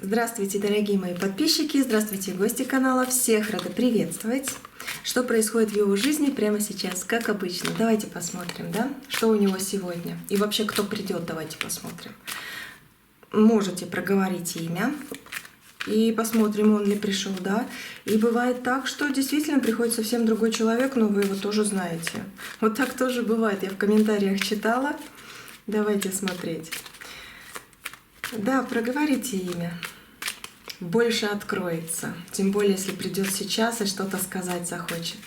Здравствуйте, дорогие мои подписчики, здравствуйте, гости канала, всех рада приветствовать. Что происходит в его жизни прямо сейчас, как обычно. Давайте посмотрим, да, что у него сегодня. И вообще, кто придет, давайте посмотрим. Можете проговорить имя и посмотрим, он ли пришел, да. И бывает так, что действительно приходит совсем другой человек, но вы его тоже знаете. Вот так тоже бывает, я в комментариях читала. Давайте смотреть. Да, проговорите имя. Больше откроется. Тем более, если придет сейчас и что-то сказать захочет.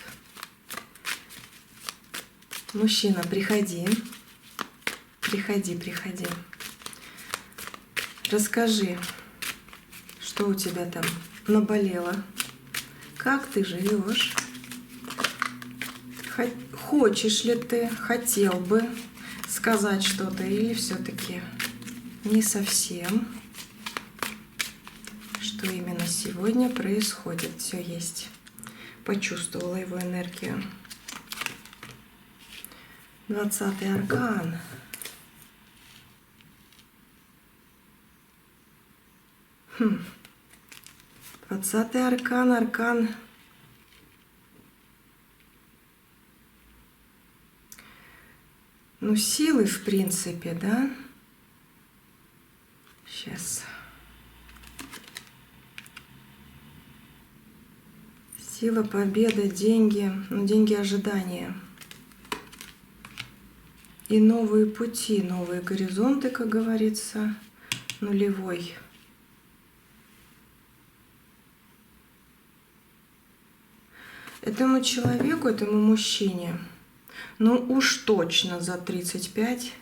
Мужчина, приходи. Приходи. Расскажи, что у тебя там наболело. Как ты живешь? Хочешь ли ты, хотел бы сказать что-то или все-таки не совсем? Что именно сегодня происходит? Все есть. Почувствовала его энергию. 20-й аркан. Хм. 20-й аркан. Ну, силы, в принципе, да? Сейчас. Сила, победа, деньги, ну, деньги ожидания. И новые пути, новые горизонты, как говорится, нулевой. Этому человеку, этому мужчине, ну уж точно за 35.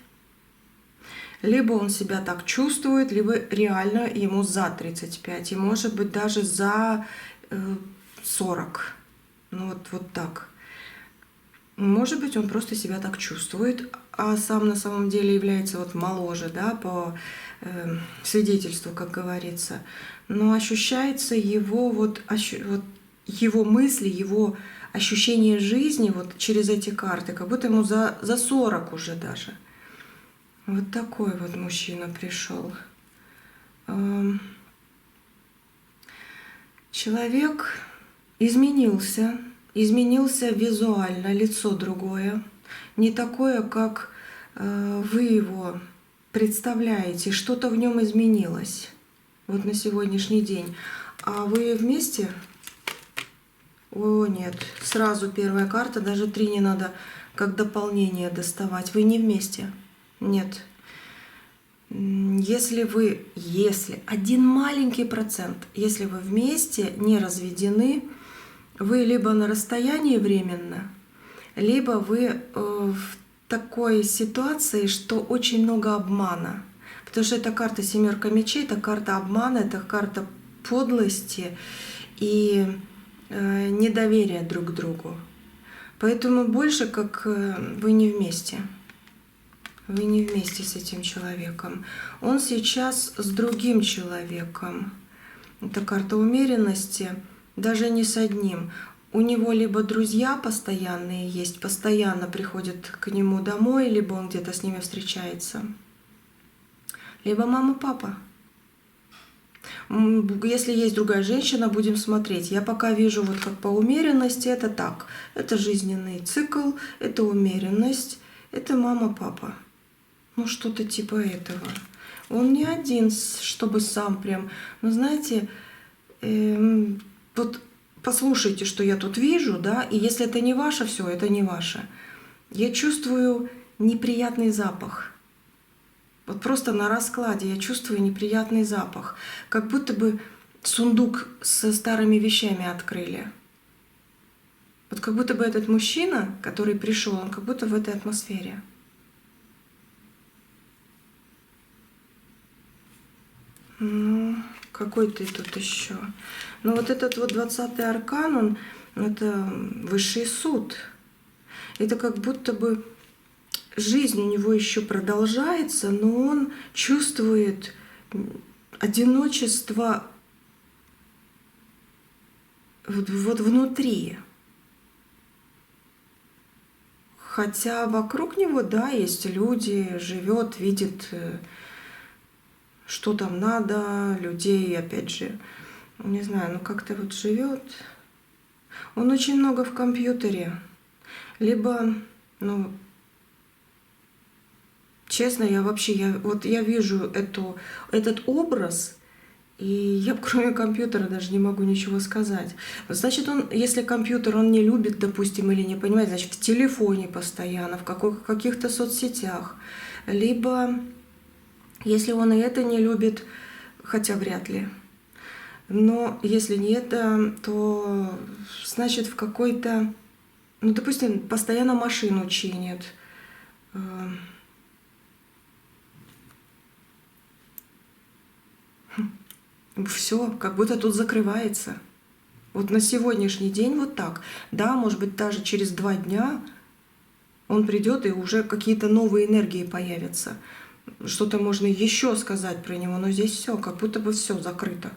Либо он себя так чувствует, либо реально ему за 35. И может быть даже за 40. Ну вот так. Может быть, он просто себя так чувствует, а сам на самом деле является вот моложе, да, по свидетельству, как говорится. Но ощущается его его мысли, его ощущение жизни вот через эти карты, как будто ему за 40 уже даже. Вот такой вот мужчина пришел. Человек изменился визуально, лицо другое, не такое, как вы его представляете, что-то в нем изменилось вот на сегодняшний день. А вы вместе? О, нет, сразу первая карта, даже 3 не надо как дополнение доставать. Вы не вместе? Нет. Если один маленький процент, если вы вместе, не разведены, вы либо на расстоянии временно, либо вы в такой ситуации, что очень много обмана. Потому что это карта семерка мечей, это карта обмана, это карта подлости и недоверия друг к другу. Поэтому больше как вы не вместе. Вы не вместе с этим человеком. Он сейчас с другим человеком. Это карта умеренности. Даже не с одним. У него либо друзья постоянные есть, постоянно приходят к нему домой, либо он где-то с ними встречается. Либо мама, папа. Если есть другая женщина, будем смотреть. Я пока вижу вот как по умеренности, это так. Это жизненный цикл, это умеренность, это мама, папа. Ну что-то типа этого. Он не один, чтобы сам прям... Ну знаете... Вот послушайте, что я тут вижу, да, и если это не ваше, все, это не ваше. Я чувствую неприятный запах. Вот просто на раскладе я чувствую неприятный запах. Как будто бы сундук со старыми вещами открыли. Вот как будто бы этот мужчина, который пришел, он как будто в этой атмосфере. Ну, какой ты тут еще? Ну, вот этот вот 20-й аркан, это высший суд. Это как будто бы жизнь у него еще продолжается, но он чувствует одиночество вот внутри. Хотя вокруг него, да, есть люди, живет, видит что там надо, людей, опять же, не знаю, ну как-то вот живет. Он очень много в компьютере. Либо, ну, честно, я вижу этот образ, и я кроме компьютера даже не могу ничего сказать. Значит, если компьютер он не любит, допустим, или не понимает, значит, в телефоне постоянно, в каких-то соцсетях. Либо, если он и это не любит, хотя вряд ли. Но если не это, то значит в какой-то, ну, допустим, постоянно машину чинит. Все, как будто тут закрывается. Вот на сегодняшний день вот так. Да, может быть, даже через 2 дня он придет и уже какие-то новые энергии появятся. Что-то можно еще сказать про него, но здесь все, как будто бы все закрыто.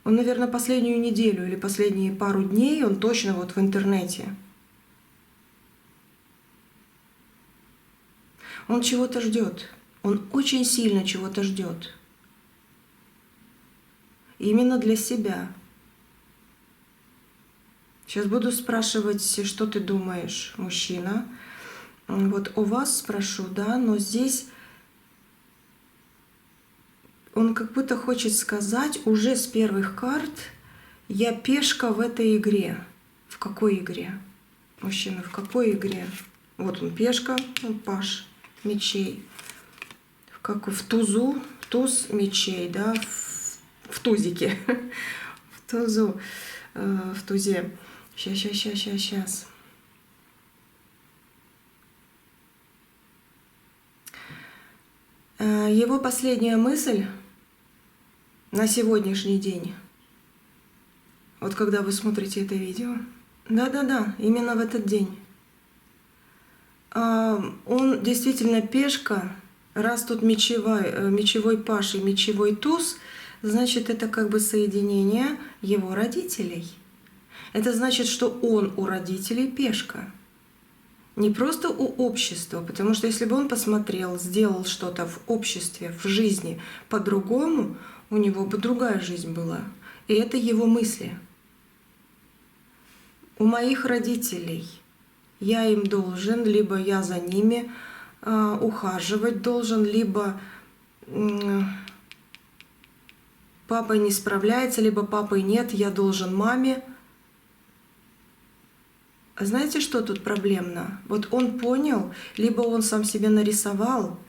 Он, наверное, последнюю неделю или последние пару дней он точно вот в интернете. Он чего-то ждет. Он очень сильно чего-то ждет. Именно для себя. Сейчас буду спрашивать, что ты думаешь, мужчина. Вот у вас спрошу, да, но здесь он как будто хочет сказать уже с первых карт: я пешка в этой игре. В какой игре? Мужчина, в какой игре? Вот он пешка, паш мечей. В тузу, туз мечей, да, в тузике. В тузу, в тузе. Сейчас. Его последняя мысль на сегодняшний день, вот когда вы смотрите это видео, да, именно в этот день, он действительно пешка. Раз тут мечевой паш и мечевой туз, значит, это как бы соединение его родителей. Это значит, что он у родителей пешка. Не просто у общества, потому что если бы он посмотрел, сделал что-то в обществе, в жизни по-другому, у него бы другая жизнь была. И это его мысли. У моих родителей я им должен, либо я за ними ухаживать должен, либо папа не справляется, либо папы нет, я должен маме. Знаете, что тут проблемно? Вот он понял, либо он сам себе нарисовал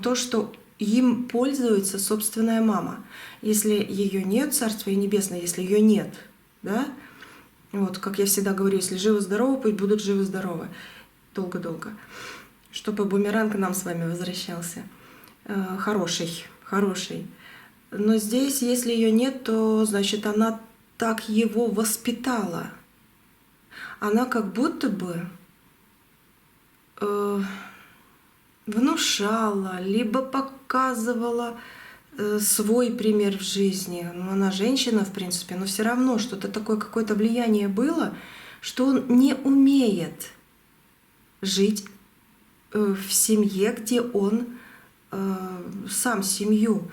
то, что им пользуется собственная мама. Если ее нет, Царство Небесное, если ее нет, да? Вот, как я всегда говорю, если живы-здоровы, пусть будут живы-здоровы. Долго-долго. Чтобы бумеранг к нам с вами возвращался. Хороший. Но здесь, если ее нет, то, значит, она так его воспитала. Она как будто бы внушала, либо показывала свой пример в жизни. Ну, она женщина, в принципе, но все равно что-то такое, какое-то влияние было, что он не умеет жить в семье, где он сам семью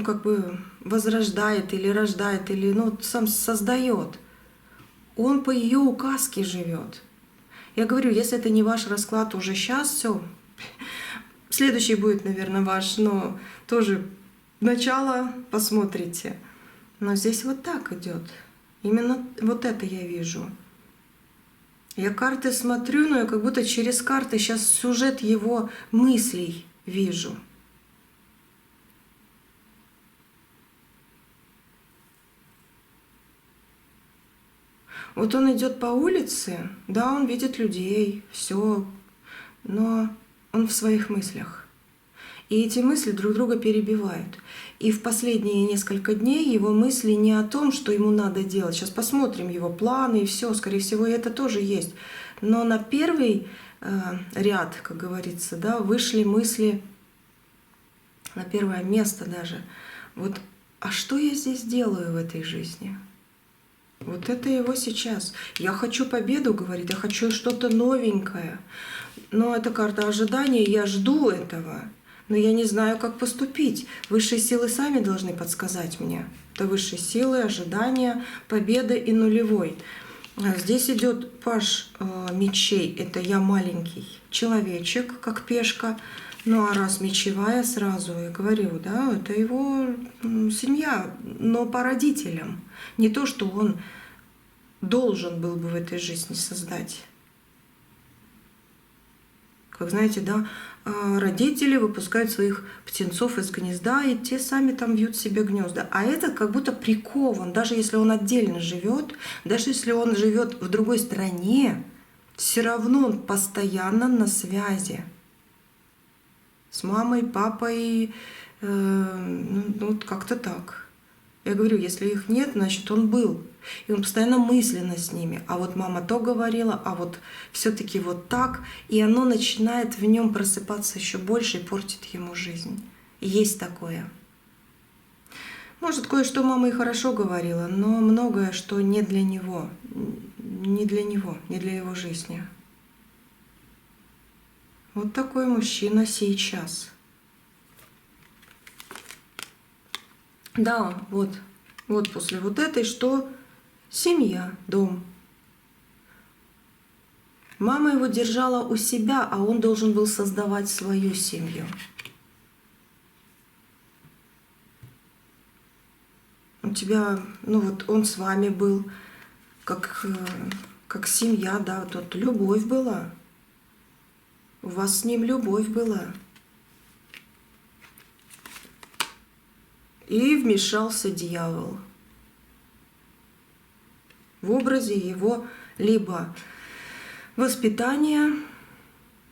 как бы возрождает или рождает, или сам создает. Он по ее указке живет. Я говорю, если это не ваш расклад уже сейчас, все. Следующий будет, наверное, ваш, но тоже начало посмотрите. Но здесь вот так идет. Именно вот это я вижу. Я карты смотрю, но я как будто через карты сейчас сюжет его мыслей вижу. Вот он идет по улице, да, он видит людей, все, но он в своих мыслях. И эти мысли друг друга перебивают. И в последние несколько дней его мысли не о том, что ему надо делать. Сейчас посмотрим его планы и все, скорее всего, и это тоже есть. Но на первый ряд, как говорится, да, вышли мысли на первое место даже. Вот, а что я здесь делаю в этой жизни? Вот это его сейчас. Я хочу победу, говорит, я хочу что-то новенькое. Но это карта ожидания, я жду этого. но я не знаю, как поступить. Высшие силы сами должны подсказать мне. Это высшие силы, ожидания, победа и нулевой. Здесь идет паж мечей. Это я маленький человечек, как пешка. Ну а раз мечевая, сразу я говорю, да, это его семья, но по родителям. Не то, что он должен был бы в этой жизни создать. Как знаете, да, родители выпускают своих птенцов из гнезда, и те сами там вьют себе гнезда. А этот как будто прикован, даже если он отдельно живет, даже если он живет в другой стране, все равно он постоянно на связи с мамой, папой, вот как-то так. Я говорю, если их нет, значит он был. И он постоянно мысленно с ними. А вот мама то говорила, а вот все-таки вот так. И оно начинает в нем просыпаться еще больше и портит ему жизнь. Есть такое. Может, кое-что мама и хорошо говорила, но многое, что не для него. Не для него, не для его жизни. Вот такой мужчина сейчас. Да, вот после вот этой, что семья, дом. Мама его держала у себя, а он должен был создавать свою семью. У тебя, ну вот он с вами был, как семья, да, тут любовь была. У вас с ним любовь была. И вмешался дьявол в образе его либо воспитания,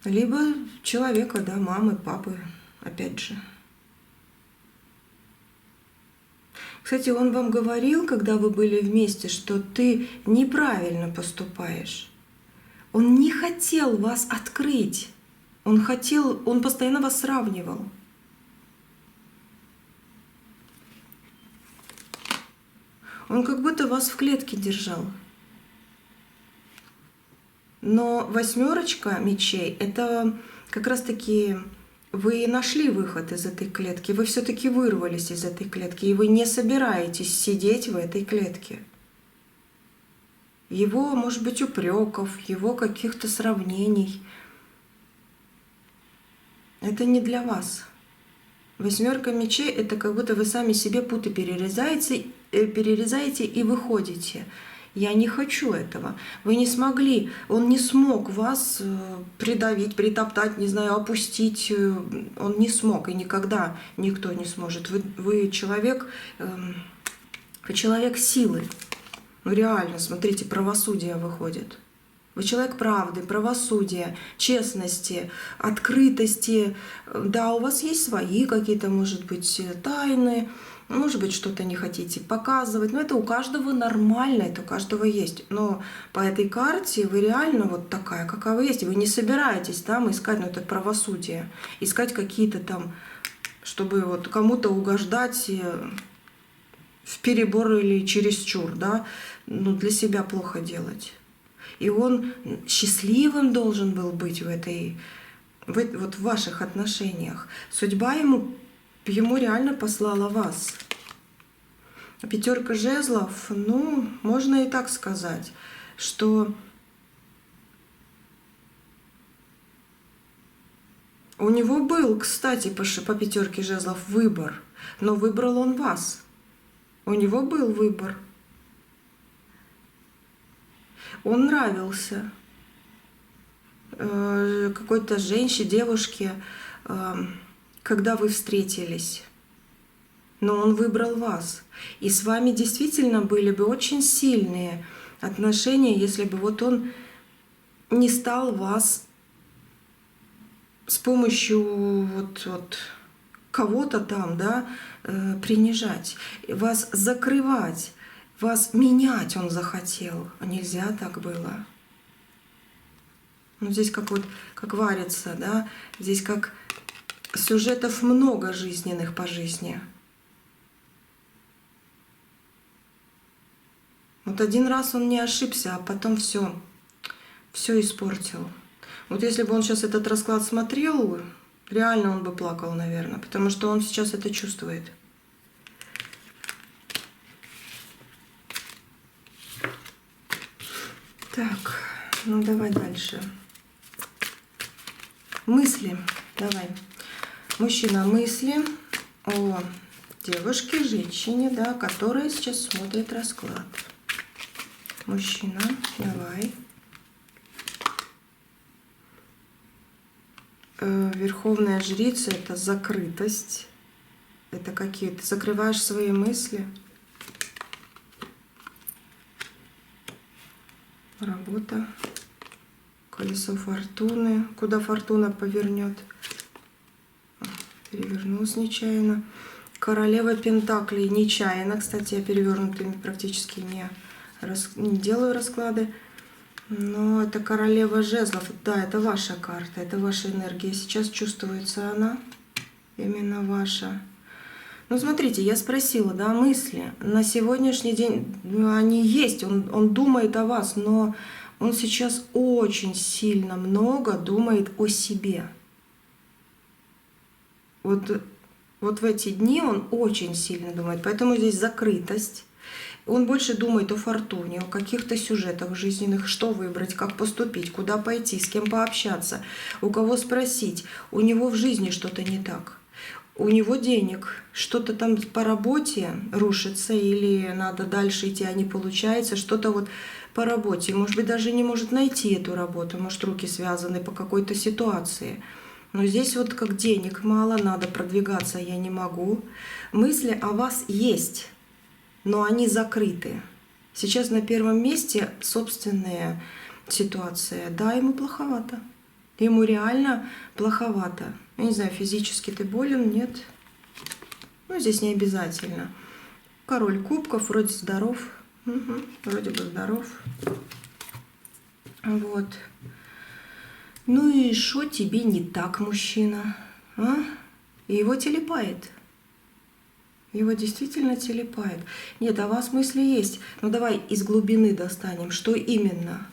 либо человека, да, мамы, папы, опять же. Кстати, он вам говорил, когда вы были вместе, что ты неправильно поступаешь. Он не хотел вас открыть. Он постоянно вас сравнивал. Он как будто вас в клетке держал. Но восьмерочка мечей — это как раз-таки вы нашли выход из этой клетки, вы все-таки вырвались из этой клетки, и вы не собираетесь сидеть в этой клетке. Его, может быть, упреков, его каких-то сравнений — это не для вас. Восьмерка мечей — это как будто вы сами себе путы перерезаете и выходите. Я не хочу этого. Вы не смогли, он не смог вас придавить, притоптать, не знаю, опустить. Он не смог, и никогда никто не сможет. Вы человек силы. Ну реально, смотрите, правосудие выходит. Вы человек правды, правосудия, честности, открытости. Да, у вас есть свои какие-то, может быть, тайны, может быть, что-то не хотите показывать. Но это у каждого нормально, это у каждого есть. Но по этой карте вы реально вот такая, какая вы есть. Вы не собираетесь там искать, ну это правосудие, искать какие-то там, чтобы вот кому-то угождать в перебор или чересчур, да, ну для себя плохо делать. И он счастливым должен был быть вот в ваших отношениях. Судьба ему реально послала вас. Пятерка жезлов, ну, можно и так сказать, что у него был, кстати, по пятерке жезлов выбор, но выбрал он вас. У него был выбор. Он нравился какой-то женщине, девушке, когда вы встретились. Но он выбрал вас. И с вами действительно были бы очень сильные отношения, если бы вот он не стал вас с помощью вот кого-то там, да, принижать, вас закрывать. Вас менять он захотел, а нельзя так было. Ну, здесь как варится, да? Здесь как сюжетов много жизненных по жизни. Вот один раз он не ошибся, а потом все испортил. Вот если бы он сейчас этот расклад смотрел, Реально он бы плакал, наверное, потому что он сейчас это чувствует. Так, ну давай дальше. Мысли. Давай. Мужчина, мысли о девушке, женщине, да, которая сейчас смотрит расклад. Мужчина, давай. Верховная жрица — это закрытость. Это какие? Ты закрываешь свои мысли. Работа. Колесо фортуны. Куда фортуна повернет? Перевернулась нечаянно. Королева пентаклей нечаянно. Кстати, я перевернутыми практически не делаю расклады. Но это королева жезлов. Да, это ваша карта, это ваша энергия. Сейчас чувствуется она. Именно ваша. Ну, смотрите, я спросила, да, мысли. На сегодняшний день они есть. Он думает о вас, но он сейчас очень сильно много думает о себе. Вот в эти дни он очень сильно думает. Поэтому здесь закрытость. Он больше думает о фортуне, о каких-то сюжетах жизненных, что выбрать, как поступить, куда пойти, с кем пообщаться, у кого спросить. У него в жизни что-то не так. У него денег, что-то там по работе рушится или надо дальше идти, а не получается, что-то вот по работе. Может быть, даже не может найти эту работу, может, руки связаны по какой-то ситуации. Но здесь вот как денег мало, надо продвигаться, я не могу. Мысли о вас есть, но они закрыты. Сейчас на первом месте собственная ситуация. Да, ему плоховато. Ему реально плоховато. Я не знаю, физически ты болен, нет? Ну, здесь не обязательно. Король кубков, вроде здоров. Угу, вроде бы здоров. Вот. Ну и что тебе не так, мужчина? А? И его телепает. Его действительно телепает. Нет, о вас мысли есть. Ну давай из глубины достанем. Что именно?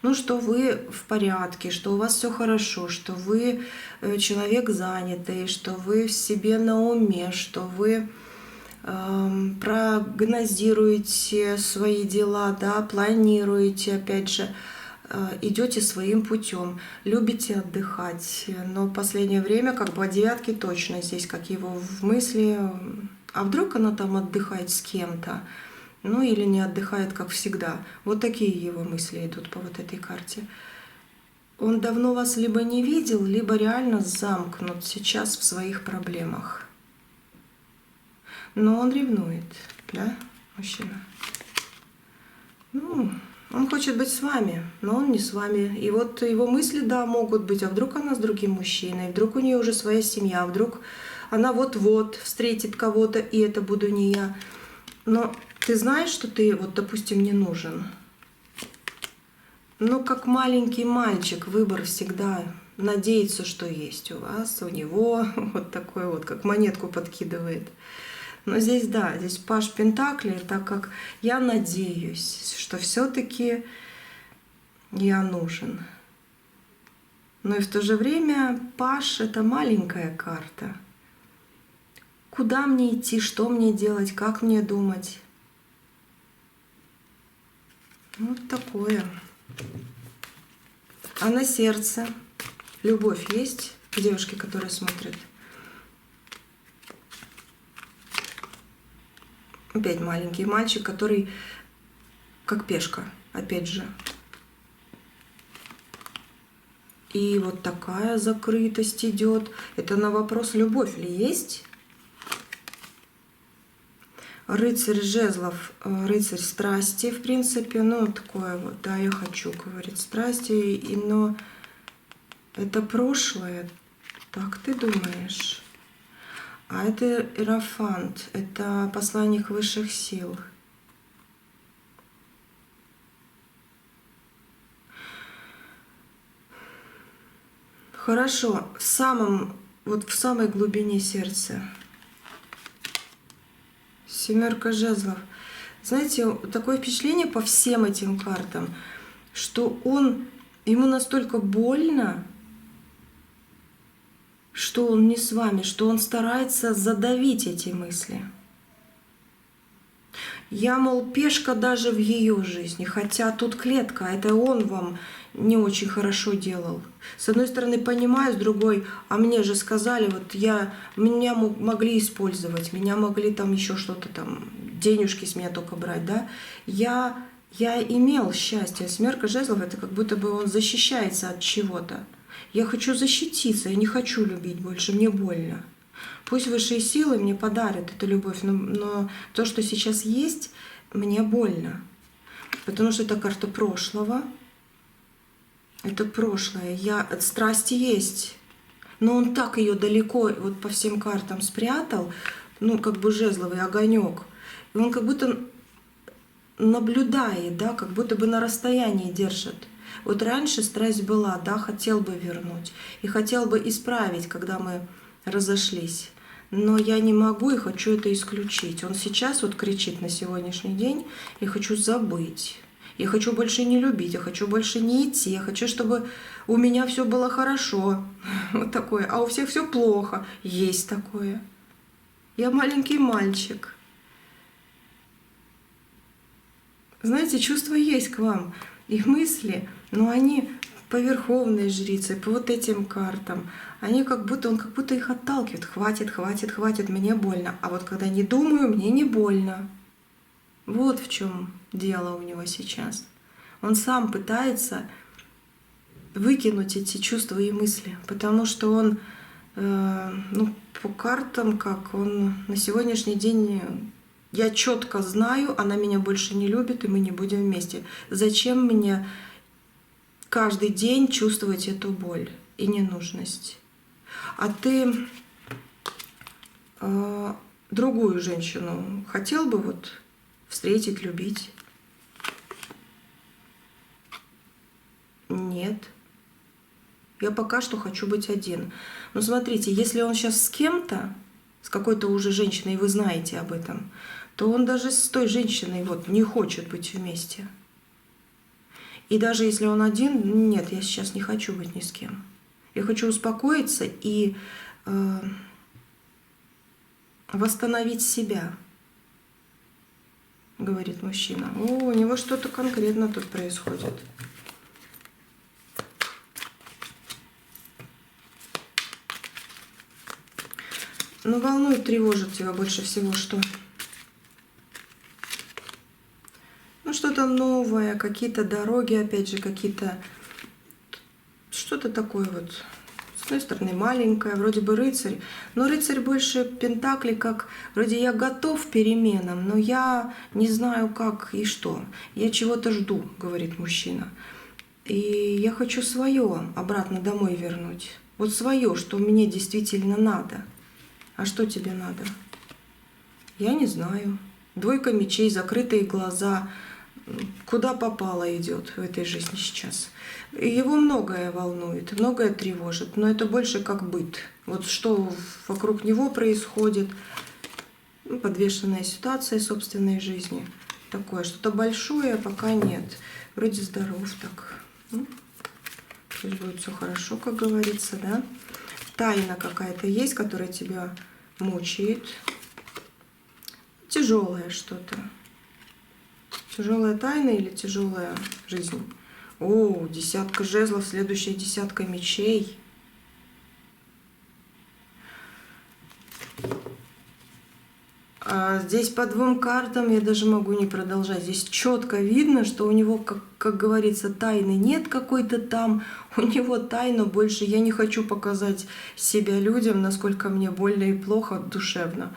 Ну, что вы в порядке, что у вас все хорошо, что вы человек занятый, что вы в себе на уме, что вы прогнозируете свои дела, да, планируете, опять же, идете своим путем, любите отдыхать, но в последнее время как бы о девятке точно здесь, как его в мысли, а вдруг она там отдыхает с кем-то, ну или не отдыхает, как всегда. Вот такие его мысли идут по вот этой карте. Он давно вас либо не видел, либо реально замкнут сейчас в своих проблемах. Но он ревнует, да, мужчина? Ну, он хочет быть с вами, но он не с вами. И вот его мысли, да, могут быть, а вдруг она с другим мужчиной, вдруг у нее уже своя семья, вдруг она вот-вот встретит кого-то, и это буду не я. Но ты знаешь, что ты, вот, допустим, не нужен? Но как маленький мальчик выбор всегда надеется, что есть у вас, у него, вот такой вот, как монетку подкидывает. Но здесь, да, здесь паж пентаклей, так как я надеюсь, что все-таки я нужен. Но и в то же время паж — это маленькая карта. Куда мне идти, что мне делать, как мне думать? Вот такое. А на сердце любовь есть к девушке, которая смотрит? Опять маленький мальчик, который как пешка, опять же. И вот такая закрытость идет. Это на вопрос, любовь ли есть? Рыцарь жезлов, рыцарь страсти, в принципе, ну, такое вот, да, я хочу, говорит, страсти, но это прошлое, так ты думаешь? А это Иерофант, это посланник высших сил. Хорошо, в самой глубине сердца. Семерка жезлов. Знаете, такое впечатление по всем этим картам, что ему настолько больно, что он не с вами, что он старается задавить эти мысли. Я, мол, пешка даже в ее жизни, хотя тут клетка, это он вам не очень хорошо делал. С одной стороны, понимаю, с другой, а мне же сказали, вот меня могли использовать, меня могли там еще что-то там, денежки с меня только брать, да. Я имел счастье. Семерка жезлов — это как будто бы он защищается от чего-то. Я хочу защититься, я не хочу любить больше, мне больно. Пусть высшие силы мне подарят эту любовь, но то, что сейчас есть, мне больно. Потому что это карта прошлого. Это прошлое. Страсть есть. Но он так ее далеко, вот по всем картам спрятал, ну, как бы жезловый огонек. И он как будто наблюдает, да, как будто бы на расстоянии держит. Вот раньше страсть была, да, хотел бы вернуть. И хотел бы исправить, когда мы разошлись. Но я не могу и хочу это исключить. Он сейчас вот кричит на сегодняшний день: я хочу забыть. Я хочу больше не любить, я хочу больше не идти, я хочу, чтобы у меня все было хорошо. Вот такое. А у всех все плохо. Есть такое. Я маленький мальчик. Знаете, чувства есть к вам. И мысли, но они по верховной жрице, по вот этим картам, он как будто их отталкивает. Хватит, хватит, хватит, мне больно. А вот когда не думаю, мне не больно. Вот в чем дело у него сейчас. Он сам пытается выкинуть эти чувства и мысли, потому что он, по картам, как он на сегодняшний день, я четко знаю, она меня больше не любит, и мы не будем вместе. Зачем мне каждый день чувствовать эту боль и ненужность? А ты другую женщину хотел бы вот встретить, любить? Нет. Я пока что хочу быть один. Но смотрите, если он сейчас с кем-то, с какой-то уже женщиной, и вы знаете об этом, то он даже с той женщиной вот не хочет быть вместе. И даже если он один, нет, я сейчас не хочу быть ни с кем. Я хочу успокоиться и восстановить себя, говорит мужчина. О, у него что-то конкретно тут происходит. Но волнует, тревожит тебя больше всего что? Ну, что-то новое, какие-то дороги, опять же, какие-то... Что-то такое вот. С одной стороны, маленькое, вроде бы рыцарь. Но рыцарь больше пентаклей, как... Вроде я готов к переменам, но я не знаю, как и что. Я чего-то жду, говорит мужчина. И я хочу свое обратно домой вернуть. Вот свое, что мне действительно надо. А что тебе надо? Я не знаю. Двойка мечей, закрытые глаза. Куда попало идет в этой жизни сейчас. Его многое волнует, многое тревожит, но это больше как быт. Вот что вокруг него происходит, подвешенная ситуация собственной жизни. Такое, что-то большое пока нет. Вроде здоров так. Пусть будет все хорошо, как говорится, да? Тайна какая-то есть, которая тебя мучает. Тяжелое что-то. Тяжелая тайна или тяжелая жизнь? О, десятка жезлов, следующая десятка мечей. А здесь по двум картам я даже могу не продолжать. Здесь четко видно, что у него, как говорится, тайны нет какой-то там. У него тайна больше. Я не хочу показать себя людям, насколько мне больно и плохо душевно.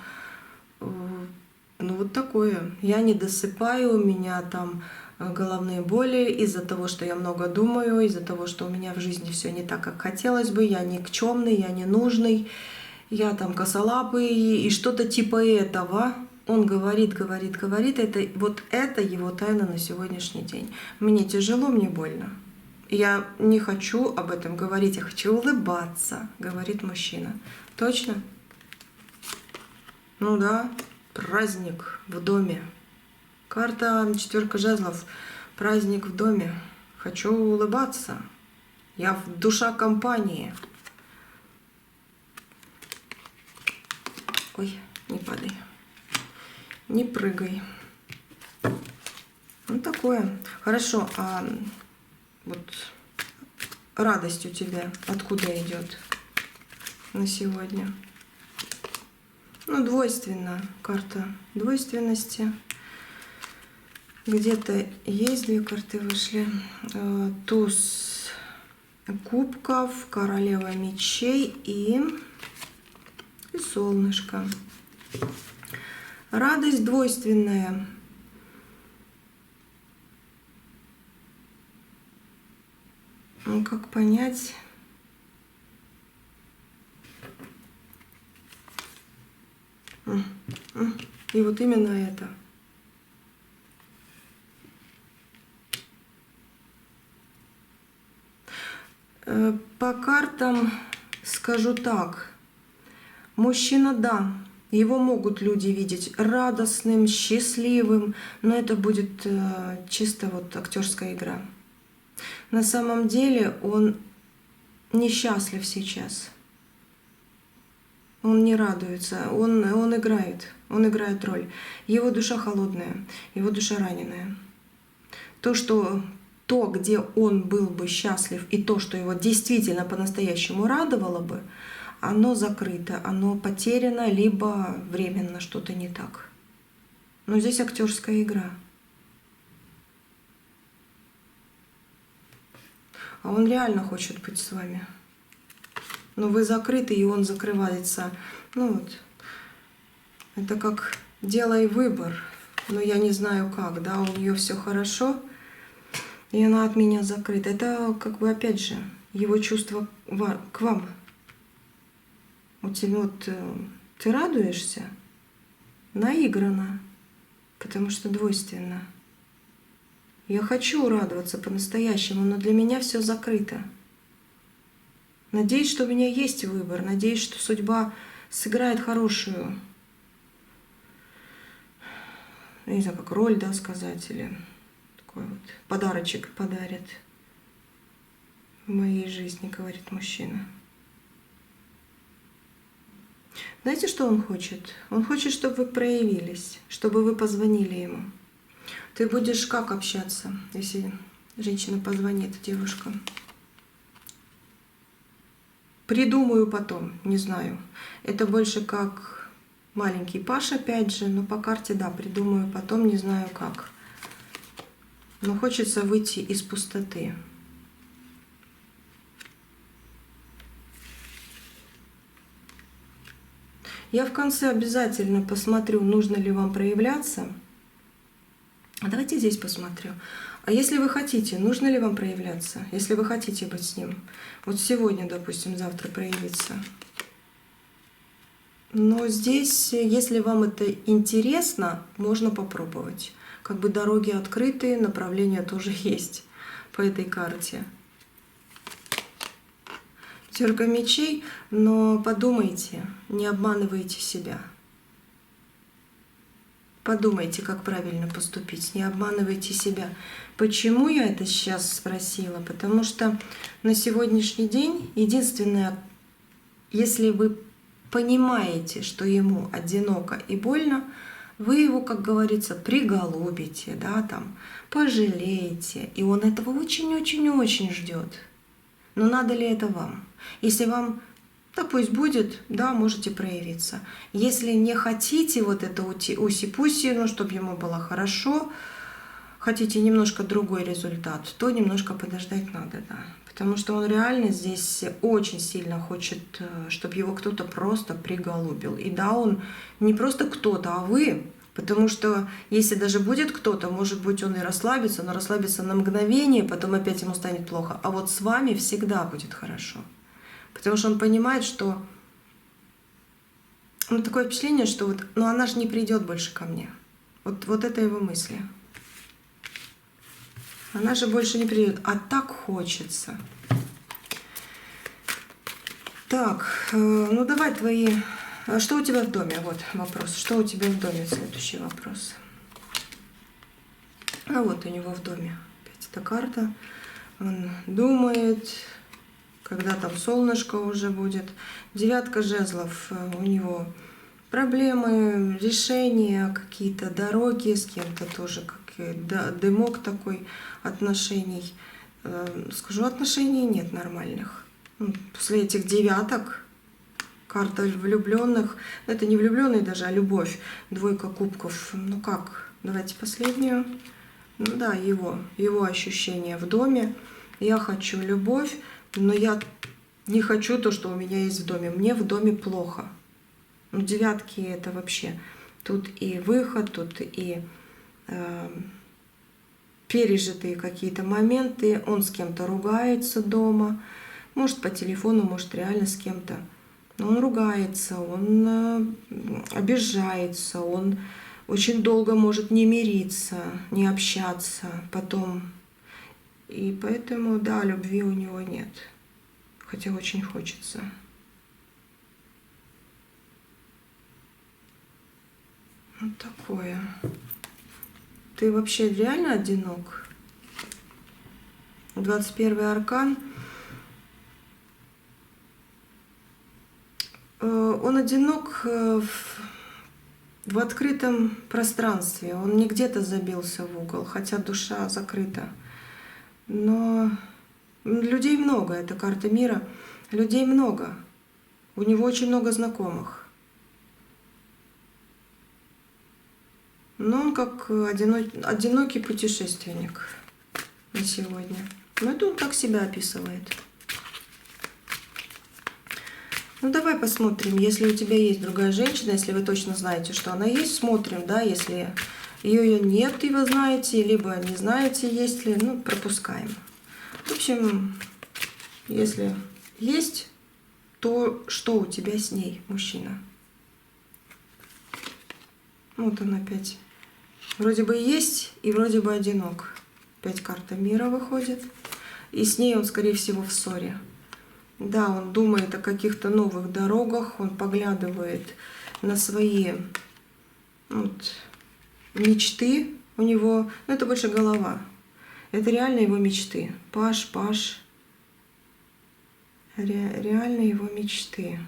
Ну вот такое. Я не досыпаю, у меня там головные боли из-за того, что я много думаю, из-за того, что у меня в жизни все не так, как хотелось бы. Я никчемный, я ненужный, я там косолапый и что-то типа этого. Он говорит. Это его тайна на сегодняшний день. Мне тяжело, мне больно. Я не хочу об этом говорить, я хочу улыбаться, говорит мужчина. Точно? Ну да. Праздник в доме. Карта четверка жезлов. Праздник в доме. Хочу улыбаться. Я в душа компании. Ой, не падай. Не прыгай. Ну, такое. Хорошо, а вот радость у тебя откуда идет на сегодня? Ну, двойственно. Карта двойственности. Где-то есть две карты вышли. Туз кубков, королева мечей и солнышко. Радость двойственная. Ну, как понять? И вот именно это. По картам скажу так. Мужчина, да, его могут люди видеть радостным, счастливым, но это будет чисто вот актерская игра. На самом деле он несчастлив сейчас. Он не радуется, он играет роль. Его душа холодная, его душа раненая. То, где он был бы счастлив, и то, что его действительно по-настоящему радовало бы, оно закрыто, оно потеряно, либо временно что-то не так. Но здесь актерская игра. А он реально хочет быть с вами. Но вы закрыты, и он закрывается. Ну вот, это как делай выбор, но я не знаю как, да, у нее все хорошо, и она от меня закрыта. Это как бы опять же его чувство к вам. Вот ты радуешься наигранно, потому что двойственно. Я хочу радоваться по-настоящему, но для меня все закрыто. Надеюсь, что у меня есть выбор. Надеюсь, что судьба сыграет хорошую, не знаю, как роль, да, сказать, или такой вот подарочек подарит в моей жизни, говорит мужчина. Знаете, что он хочет? Он хочет, чтобы вы проявились, чтобы вы позвонили ему. Ты будешь как общаться, если женщина позвонит, девушка? Придумаю потом, не знаю. Это больше как маленький Паш, опять же, но по карте, да, придумаю потом, не знаю как. Но хочется выйти из пустоты. Я в конце обязательно посмотрю, нужно ли вам проявляться. А давайте здесь посмотрю. А если вы хотите, нужно ли вам проявляться? Если вы хотите быть с ним. Вот сегодня, допустим, завтра проявиться. Но здесь, если вам это интересно, можно попробовать. Как бы дороги открыты, направления тоже есть по этой карте. Пятерка мечей, но подумайте, не обманывайте себя. Подумайте, как правильно поступить, не обманывайте себя. Почему я это сейчас спросила? Потому что на сегодняшний день единственное, если вы понимаете, что ему одиноко и больно, вы его, как говорится, приголубите, да, там, пожалеете, и он этого очень-очень-очень ждет. Но надо ли это вам? Если вам, да пусть будет, да, можете проявиться. Если не хотите вот это уси-пуси, ну, чтобы ему было хорошо, хотите немножко другой результат, то немножко подождать надо, да. Потому что он реально здесь очень сильно хочет, чтобы его кто-то просто приголубил. И да, он не просто кто-то, а вы. Потому что если даже будет кто-то, может быть, он и расслабится, но расслабится на мгновение, потом опять ему станет плохо. А вот с вами всегда будет хорошо. Потому что он понимает, что... Ну, такое впечатление, что вот, ну, она же не придет больше ко мне. Вот это его мысли. Она же больше не придет. А так хочется. Так, ну давай твои... Что у тебя в доме? Вот вопрос. Что у тебя в доме? Следующий вопрос. А вот у него в доме. Опять эта карта. Он думает, когда там солнышко уже будет. Девятка жезлов у него проблемы, решения, какие-то дороги с кем-то тоже, как дымок такой отношений. Скажу, отношений нет нормальных. После этих девяток карта влюбленных, это не влюбленные даже, а любовь. Двойка кубков. Ну как? Давайте последнюю. Ну да, его ощущения в доме. Я хочу любовь, но я не хочу то, что у меня есть в доме. Мне в доме плохо. Ну, девятки это вообще. Тут и выход, тут и пережитые какие-то моменты. Он с кем-то ругается дома. Может по телефону, может реально с кем-то. Но он ругается, он обижается, он очень долго может не мириться, не общаться потом. И поэтому, да, любви у него нет. Хотя очень хочется. Вот такое. Ты вообще реально одинок? 21-й аркан. Он одинок в открытом пространстве. Он не где-то забился в угол, хотя душа закрыта. Но людей много, это карта мира. Людей много. У него очень много знакомых. Но он как одинокий путешественник на сегодня. Но это он так себя описывает. Ну давай посмотрим, если у тебя есть другая женщина, если вы точно знаете, что она есть, смотрим, да, если ее нет, и вы знаете, либо не знаете, есть ли, ну, пропускаем. В общем, если есть, то что у тебя с ней, мужчина? Вот он опять. Вроде бы есть и вроде бы одинок. Опять карта мира выходит. И с ней он, скорее всего, в ссоре. Да, он думает о каких-то новых дорогах, он поглядывает на свои мечты у него. Но это больше голова. Это реально его мечты. Паш. Реально его мечты.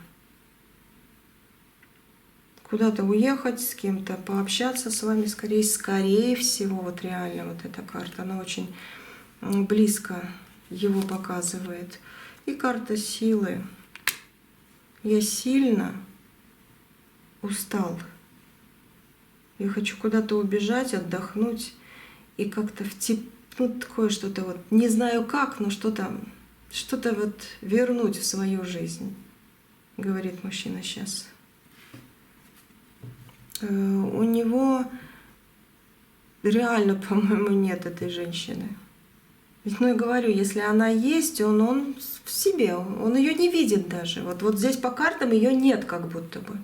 Куда-то уехать, с кем-то пообщаться с вами, скорее всего, вот реально вот эта карта, она очень близко его показывает. И карта силы. Я сильно устал. Я хочу куда-то убежать, отдохнуть и как-то такое что-то вот, не знаю как, но что-то вот вернуть в свою жизнь, говорит мужчина сейчас. У него реально, по-моему, нет этой женщины. Ну и говорю, если она есть, он в себе, он ее не видит даже. Вот здесь по картам ее нет как будто бы.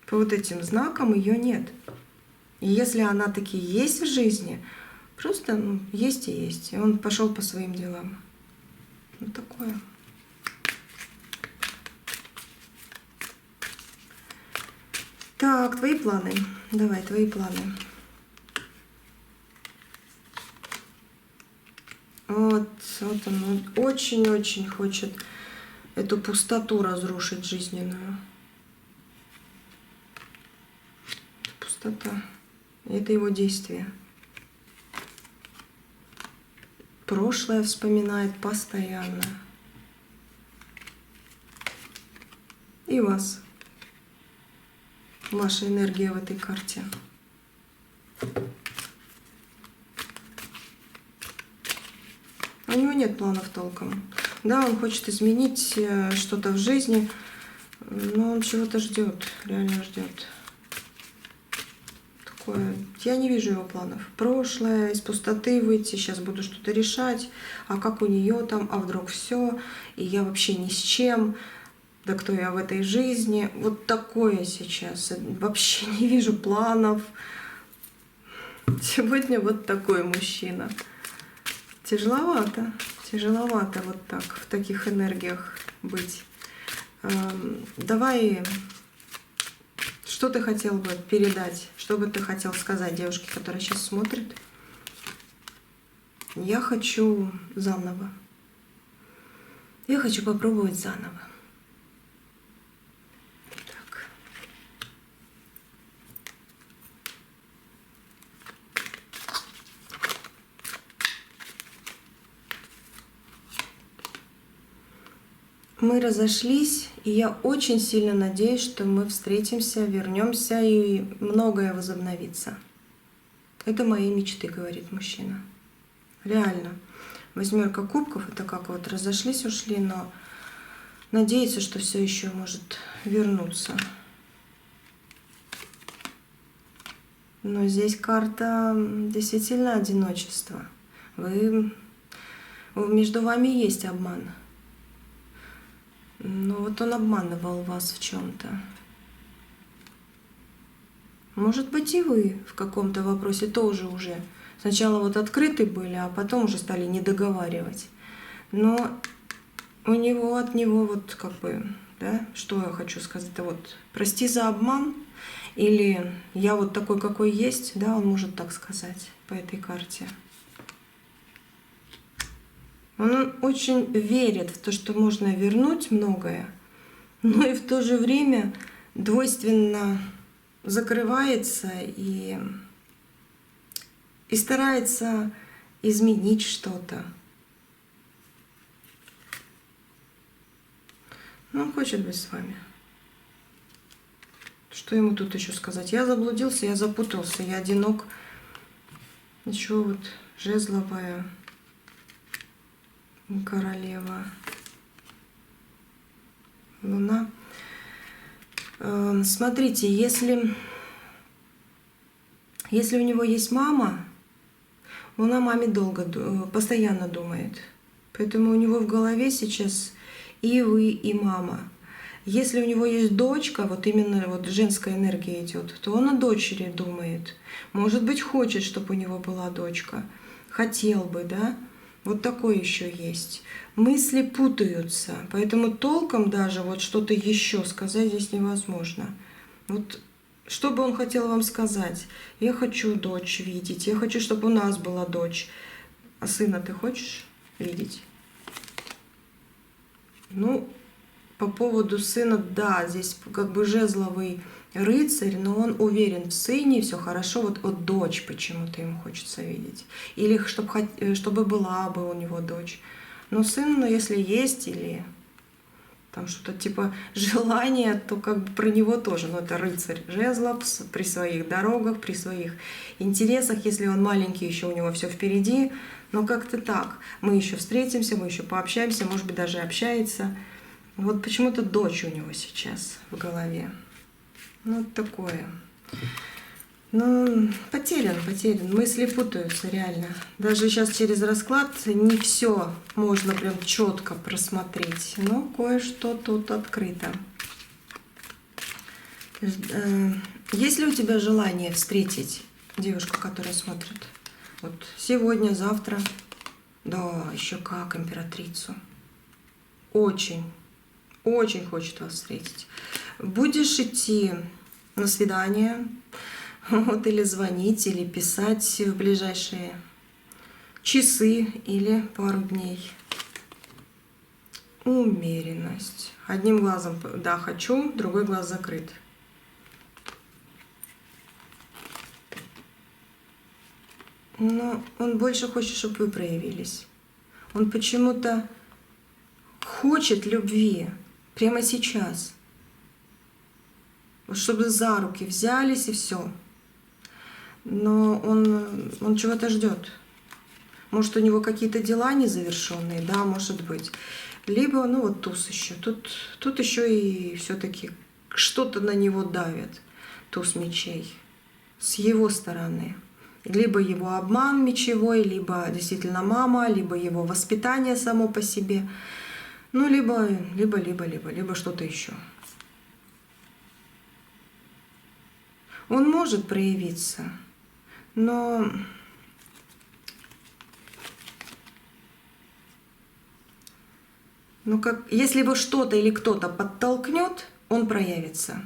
По вот этим знакам ее нет. И если она таки есть в жизни, просто есть и есть. И он пошел по своим делам. Вот такое. Так, твои планы. Давай, твои планы. Вот он очень-очень хочет эту пустоту разрушить жизненную. Пустота. Это его действие. Прошлое вспоминает постоянно. И вас. Ваша энергия в этой карте. У него нет планов толком. Да, он хочет изменить что-то в жизни, но он чего-то ждет, реально ждет. Такое. Я не вижу его планов. Прошлое, из пустоты выйти, сейчас буду что-то решать, а как у нее там, а вдруг все, и я вообще ни с чем, да кто я в этой жизни. Вот такое сейчас. Вообще не вижу планов. Сегодня вот такой мужчина. Тяжеловато вот так, в таких энергиях быть. Давай, что ты хотел бы передать, что бы ты хотел сказать девушке, которая сейчас смотрит? Я хочу заново. Я хочу попробовать заново. Мы разошлись, и я очень сильно надеюсь, что мы встретимся, вернемся и многое возобновится. Это мои мечты, говорит мужчина. Реально. 8 кубков, это как вот разошлись, ушли, но надеется, что все еще может вернуться. Но здесь карта действительно одиночества. Между вами есть обман. Но вот он обманывал вас в чем-то. Может быть, и вы в каком-то вопросе тоже уже. Сначала вот открыты были, а потом уже стали не договаривать. Но от него вот как бы, да, что я хочу сказать, это вот прости за обман, или я вот такой, какой есть, да, он может так сказать по этой карте. Он очень верит в то, что можно вернуть многое, но и в то же время двойственно закрывается и старается изменить что-то. Но он хочет быть с вами. Что ему тут еще сказать? Я заблудился, я запутался, я одинок. Еще вот жезловая королева, луна. Смотрите, если у него есть мама, он о маме постоянно думает. Поэтому у него в голове сейчас и вы, и мама. Если у него есть дочка, вот именно вот женская энергия идет, то он о дочери думает. Может быть, хочет, чтобы у него была дочка. Хотел бы, да? Вот такое еще есть. Мысли путаются, поэтому толком даже вот что-то еще сказать здесь невозможно. Вот что бы он хотел вам сказать? Я хочу дочь видеть, я хочу, чтобы у нас была дочь. А сына ты хочешь видеть? Ну, по поводу сына, да, здесь как бы жезловый рыцарь, но он уверен в сыне, все хорошо, вот дочь почему-то ему хочется видеть. Или чтобы была бы у него дочь. Но сын, ну, если есть, или там что-то типа желания, то как бы про него тоже. Но это рыцарь жезлов при своих дорогах, при своих интересах. Если он маленький, еще у него все впереди. Но как-то так. Мы еще встретимся, мы еще пообщаемся, может быть, даже общается. Вот почему-то дочь у него сейчас в голове. Ну, вот такое. Ну, потерян. Мысли путаются, реально. Даже сейчас через расклад не все можно прям четко просмотреть, но кое-что тут открыто. Есть ли у тебя желание встретить девушку, которая смотрит? Вот сегодня, завтра? Да, еще как, императрицу. Очень хочет вас встретить. Будешь идти на свидание, вот, или звонить, или писать в ближайшие часы или пару дней. Умеренность. Одним глазом, да, хочу, другой глаз закрыт. Но он больше хочет, чтобы вы проявились. Он почему-то хочет любви прямо сейчас. Вот чтобы за руки взялись и все. Но он чего-то ждет. Может, у него какие-то дела незавершенные, да, может быть. Либо, ну вот туз еще. Тут еще и все-таки что-то на него давит, туз мечей, с его стороны. Либо его обман мечевой, либо действительно мама, либо его воспитание само по себе. Ну, либо что-то еще. Он может проявиться, но если его что-то или кто-то подтолкнет, он проявится.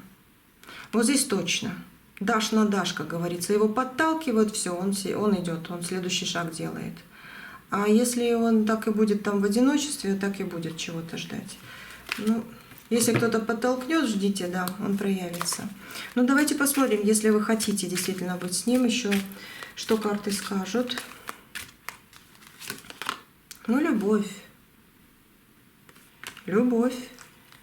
Вот здесь точно. Дашь на дашь, как говорится, его подталкивают, все, он идет, он следующий шаг делает. А если он так и будет там в одиночестве, так и будет чего-то ждать. Ну, если кто-то подтолкнет, ждите, да, он проявится. Ну, давайте посмотрим, если вы хотите действительно быть с ним, еще что карты скажут. Ну, любовь. любовь.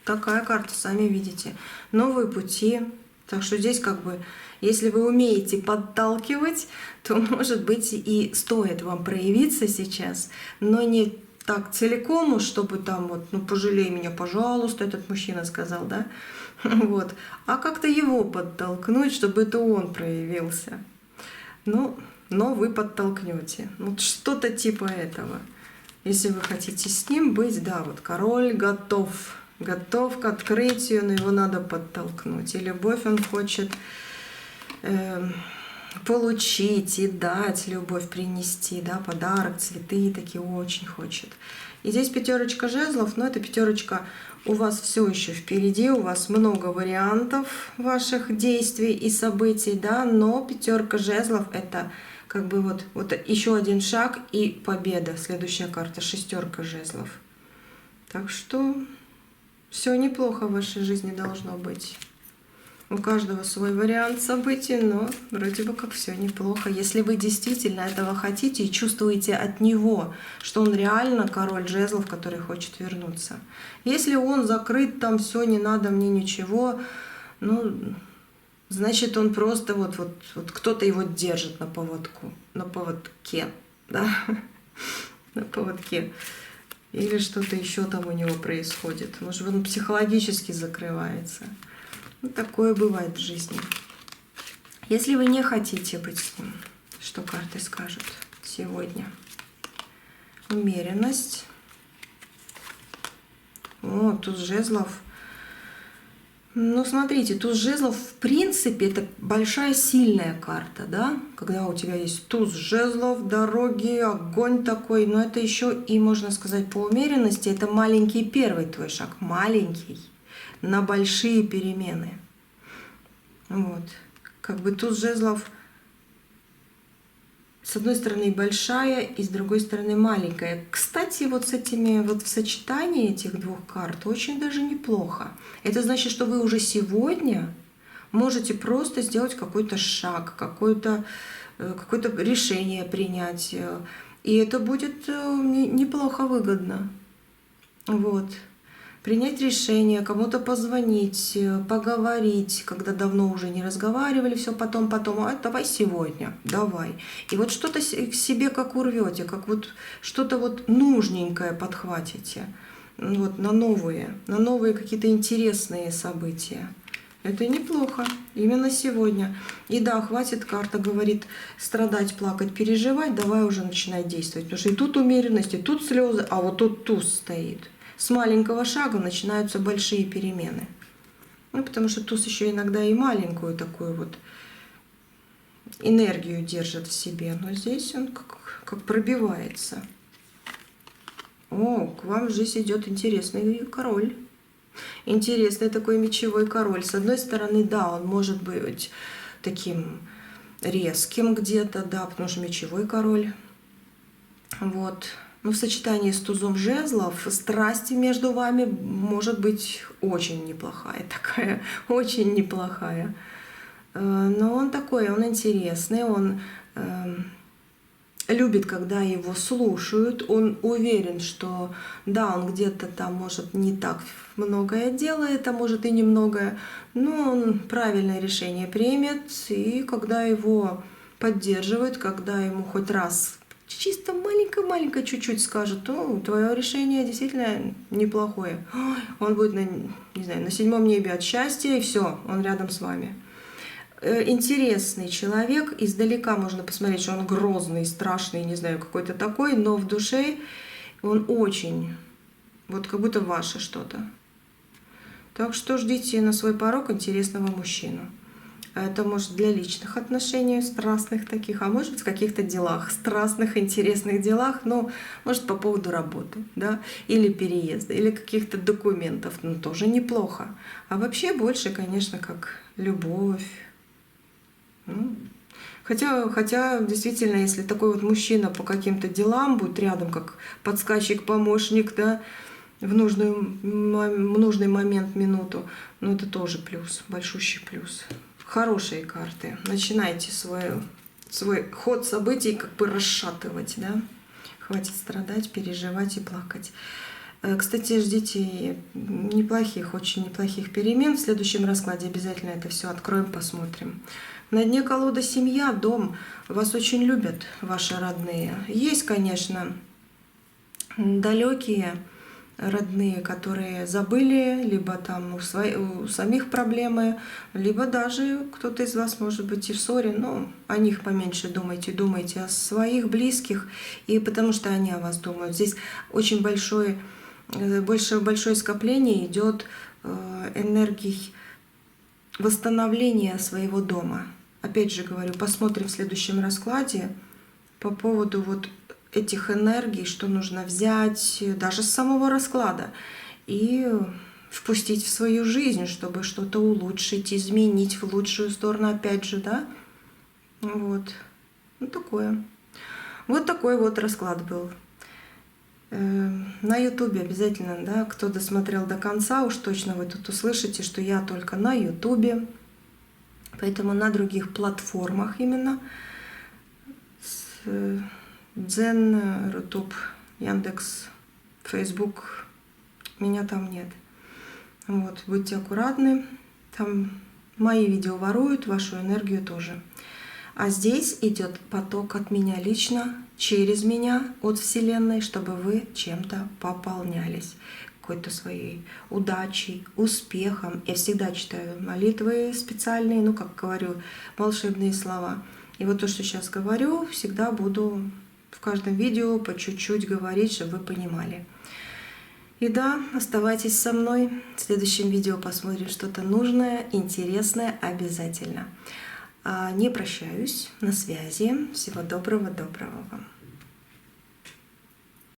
Такая карта, сами видите. Новые пути. Так что здесь как бы, если вы умеете подталкивать, то, может быть, и стоит вам проявиться сейчас, но не так целиком уж, чтобы там вот, ну, пожалей меня, пожалуйста, этот мужчина сказал, да, вот, а как-то его подтолкнуть, чтобы это он проявился. Ну, но вы подтолкнете. Вот что-то типа этого. Если вы хотите с ним быть, да, вот король готов к открытию, но его надо подтолкнуть. И любовь он хочет получить и дать, любовь принести, да, подарок, цветы такие очень хочет. И здесь 5 жезлов, но эта 5 у вас все еще впереди, у вас много вариантов ваших действий и событий, да, но 5 жезлов это как бы вот еще один шаг и победа. Следующая карта 6 жезлов. Так что все неплохо в вашей жизни должно быть. У каждого свой вариант событий, но вроде бы как все неплохо. Если вы действительно этого хотите и чувствуете от него, что он реально король жезлов, который хочет вернуться. Если он закрыт, там все, не надо мне ничего, ну, значит, он просто вот кто-то его держит на поводке, да, на поводке. Или что-то еще там у него происходит. Может, он психологически закрывается. Ну, такое бывает в жизни. Если вы не хотите быть с ним, что карты скажут сегодня? Умеренность. О, туз жезлов. Ну, смотрите, туз жезлов, в принципе, это большая сильная карта, да? Когда у тебя есть туз жезлов, дороги, огонь такой, но это еще и, можно сказать, по умеренности, это маленький первый твой шаг, маленький, на большие перемены. Вот. Как бы туз жезлов, с одной стороны большая и с другой стороны маленькая. Кстати, вот с этими, вот в сочетании этих двух карт очень даже неплохо. Это значит, что вы уже сегодня можете просто сделать какой-то шаг, какое-то решение принять. И это будет неплохо выгодно. Вот. Принять решение, кому-то позвонить, поговорить, когда давно уже не разговаривали, все потом, а давай сегодня, давай. И вот что-то к себе как урвете, как вот что-то вот нужненькое подхватите, вот на новые какие-то интересные события. Это неплохо, именно сегодня. И да, хватит, карта говорит, страдать, плакать, переживать, давай уже начинай действовать. Потому что и тут умеренность, и тут слезы, а вот тут туз стоит. С маленького шага начинаются большие перемены. Ну, потому что туз еще иногда и маленькую такую вот энергию держит в себе. Но здесь он как пробивается. О, к вам в жизнь идет интересный король. Интересный такой мечевой король. С одной стороны, да, он может быть таким резким где-то, да, потому что мечевой король. Вот. Но в сочетании с тузом жезлов страсть между вами может быть очень неплохая такая, очень неплохая. Но он такой, он интересный, он любит, когда его слушают, он уверен, что да, он где-то там, может, не так многое делает, а может и немногое, но он правильное решение примет, и когда его поддерживают, когда ему хоть раз чисто маленько-маленько чуть-чуть скажет, то твое решение действительно неплохое. Он будет не знаю, на 7-м небе от счастья, и все, он рядом с вами. Интересный человек, издалека можно посмотреть, что он грозный, страшный, не знаю, какой-то такой, но в душе он очень, вот как будто ваше что-то. Так что ждите на свой порог интересного мужчину. Это может для личных отношений, страстных таких, а может в каких-то делах, страстных, интересных делах, ну, может по поводу работы, да, или переезда, или каких-то документов, ну, тоже неплохо. А вообще больше, конечно, как любовь. Ну, хотя действительно, если такой вот мужчина по каким-то делам будет рядом, как подсказчик, помощник, да, в нужный момент, минуту, ну, это тоже плюс, большущий плюс. Хорошие карты. Начинайте свой ход событий как бы расшатывать, да? Хватит страдать, переживать и плакать. Кстати, ждите неплохих, очень неплохих перемен. В следующем раскладе обязательно это все откроем, посмотрим. На дне колода семья, дом. Вас очень любят ваши родные. Есть, конечно, далекие родные, которые забыли, либо там у самих проблемы, либо даже кто-то из вас может быть и в ссоре, но о них поменьше думайте, думайте о своих близких, и потому что они о вас думают. Здесь очень большое скопление идет энергий восстановления своего дома. Опять же говорю, посмотрим в следующем раскладе по поводу вот этих энергий, что нужно взять даже с самого расклада и впустить в свою жизнь, чтобы что-то улучшить, изменить в лучшую сторону, опять же, да? Вот. Ну, такое. Вот такой вот расклад был. На Ютубе обязательно, да, кто досмотрел до конца, уж точно вы тут услышите, что я только на Ютубе, поэтому на других платформах именно, Дзен, Рутуб, Яндекс, Фейсбук, меня там нет. Вот, будьте аккуратны, там мои видео воруют, вашу энергию тоже. А здесь идет поток от меня лично, через меня, от Вселенной, чтобы вы чем-то пополнялись, какой-то своей удачей, успехом. Я всегда читаю молитвы специальные, ну, как говорю, волшебные слова. И вот то, что сейчас говорю, всегда буду в каждом видео по чуть-чуть говорить, чтобы вы понимали. И да, оставайтесь со мной. В следующем видео посмотрим что-то нужное, интересное обязательно. Не прощаюсь, на связи. Всего доброго вам.